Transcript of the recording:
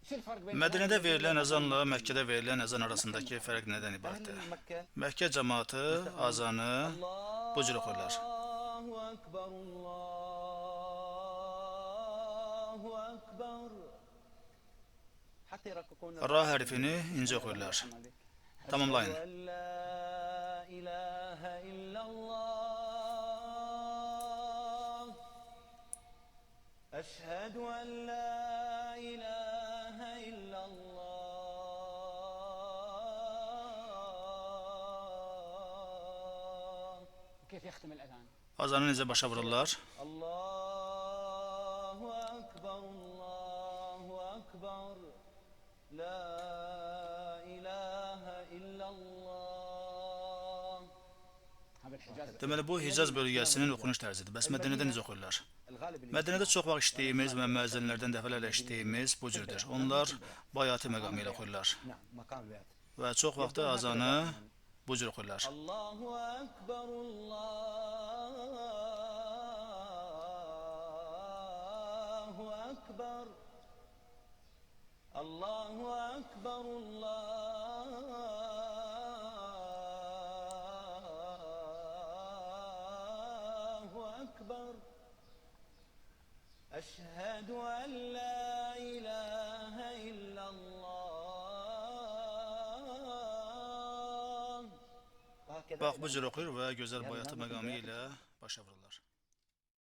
Mədinədə verilən əzanla Məkkədə verilən əzan arasındakı fərq nədən ibarətdir? Məkkə cəmaatı azanı bu cür oxuyurlar. Allahu Ekber, Allahu Ekber. Ra hərfini incə oxuyurlar. Tamamlayın. Eşhedü en la ilahe illallah. Eşhedü en la ilahe illallah. كيف يختم الأذان؟ Azanı necə başa vururlar? Allahu Ekber, Allahu Ekber. La ilahe illallah. هذا الحجاز. Deməli, bu Hicaz bölgəsinin oxunuş tərzidir. Bəs Mədinədə necə oxuyurlar? Mədinədə çox vaxt işlədiyimiz və müəzzinlərdən dəfələrlə eşitdiyimiz bu cürdür. Onlar bayatı məqamı ilə oxuyurlar. Və çox vaxt da azanı bu cür oxuyurlar. Allahu Ekber, Allahu Ekber. Allahu Ekber, Allahu Ekber. Eşhedü en la ilahe illallah. Bax, bu cür oxuyur və gözəl bayatı məqamı ilə başa vururlar.